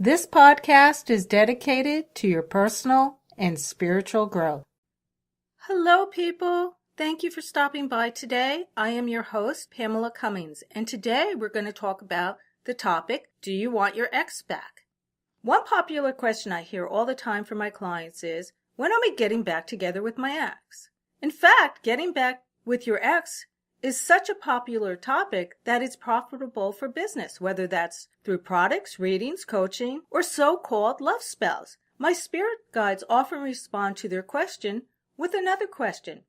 This podcast is dedicated to your personal and spiritual growth. Hello, people. Thank you for stopping by today. I am your host, Pamela Cummins, and today we're going to talk about the topic, do you want your ex back? One popular question I hear all the time from my clients is, when am I getting back together with my ex? In fact, getting back with your ex is such a popular topic that it's profitable for business, whether that's through products, readings, coaching, or so-called love spells. My spirit guides often respond to their question with another question.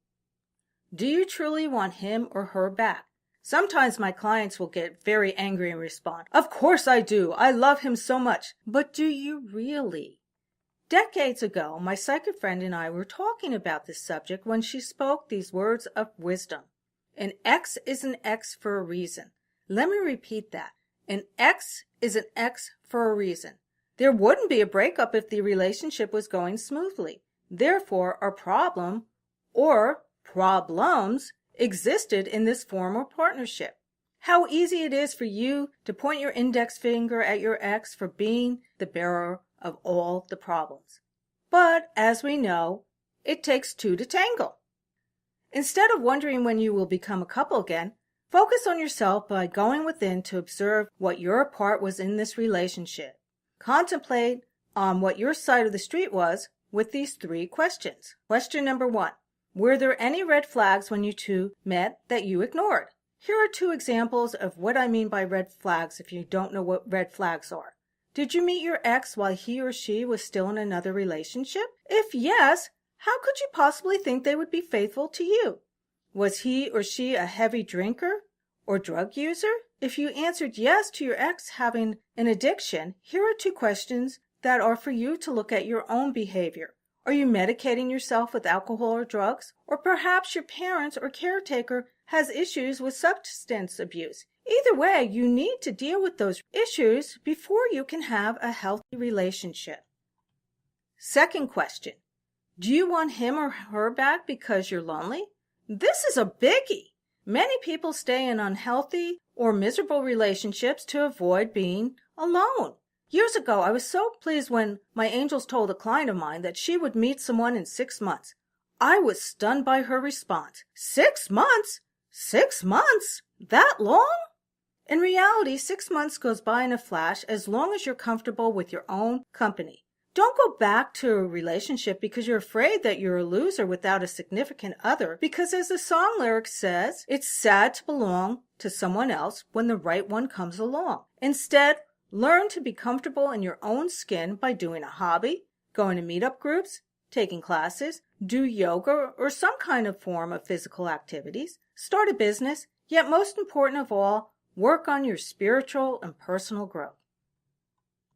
Do you truly want him or her back? Sometimes my clients will get very angry and respond, of course I do. I love him so much. But do you really? Decades ago, my psychic friend and I were talking about this subject when she spoke these words of wisdom. An ex is an ex for a reason. Let me repeat that. An ex is an ex for a reason. There wouldn't be a breakup if the relationship was going smoothly. Therefore, a problem or problems existed in this form or partnership. How easy it is for you to point your index finger at your ex for being the bearer of all the problems. But as we know, it takes two to tango. Instead of wondering when you will become a couple again, focus on yourself by going within to observe what your part was in this relationship. Contemplate on what your side of the street was with these three questions. Question number 1. Were there any red flags when you two met that you ignored? Here are 2 examples of what I mean by red flags if you don't know what red flags are. Did you meet your ex while he or she was still in another relationship? If yes, how could you possibly think they would be faithful to you? Was he or she a heavy drinker or drug user? If you answered yes to your ex having an addiction, here are 2 questions that are for you to look at your own behavior. Are you medicating yourself with alcohol or drugs? Or perhaps your parents or caretaker has issues with substance abuse. Either way, you need to deal with those issues before you can have a healthy relationship. Second question. Do you want him or her back because you're lonely? This is a biggie. Many people stay in unhealthy or miserable relationships to avoid being alone. Years ago, I was so pleased when my angels told a client of mine that she would meet someone in 6 months. I was stunned by her response. 6 months? 6 months? That long? In reality, 6 months goes by in a flash as long as you're comfortable with your own company. Don't go back to a relationship because you're afraid that you're a loser without a significant other, because as the song lyric says, it's sad to belong to someone else when the right one comes along. Instead, learn to be comfortable in your own skin by doing a hobby, going to meetup groups, taking classes, do yoga or some kind of form of physical activities, start a business, yet most important of all, work on your spiritual and personal growth.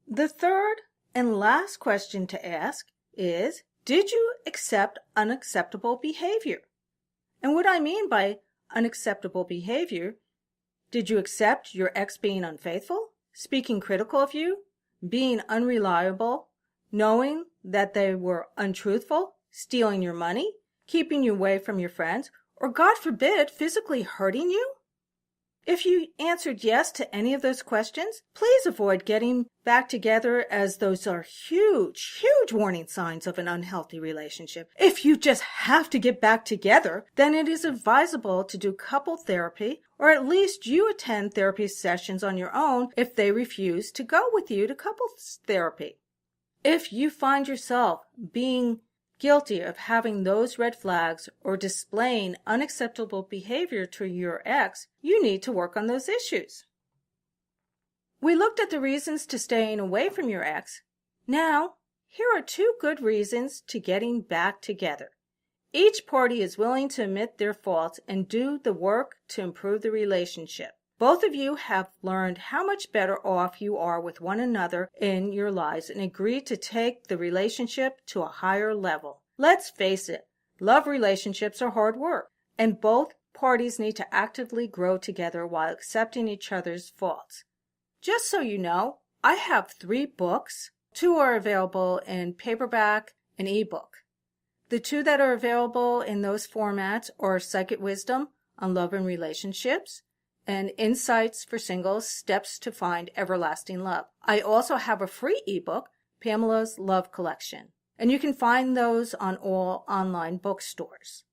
The third and last question to ask is, did you accept unacceptable behavior? And what I mean by unacceptable behavior, did you accept your ex being unfaithful, speaking critical of you, being unreliable, knowing that they were untruthful, stealing your money, keeping you away from your friends, or God forbid, physically hurting you? If you answered yes to any of those questions, please avoid getting back together, as those are huge, huge warning signs of an unhealthy relationship. If you just have to get back together, then it is advisable to do couple therapy, or at least you attend therapy sessions on your own if they refuse to go with you to couples therapy. If you find yourself being guilty of having those red flags or displaying unacceptable behavior to your ex, you need to work on those issues. We looked at the reasons to staying away from your ex. Now, here are 2 good reasons to getting back together. Each party is willing to admit their faults and do the work to improve the relationship. Both of you have learned how much better off you are with one another in your lives and agreed to take the relationship to a higher level. Let's face it, love relationships are hard work, and both parties need to actively grow together while accepting each other's faults. Just so you know, I have 3 books. 2 are available in paperback and ebook. The 2 that are available in those formats are Psychic Wisdom on Love and Relationships and Insights for Singles, Steps to Find Everlasting Love. I also have a free ebook, Pamela's Love Collection, and you can find those on all online bookstores.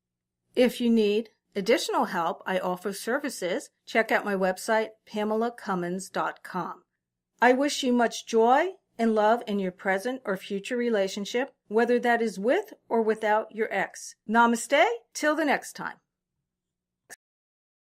If you need additional help, I offer services. Check out my website, PamelaCummins.com. I wish you much joy and love in your present or future relationship, whether that is with or without your ex. Namaste, till the next time.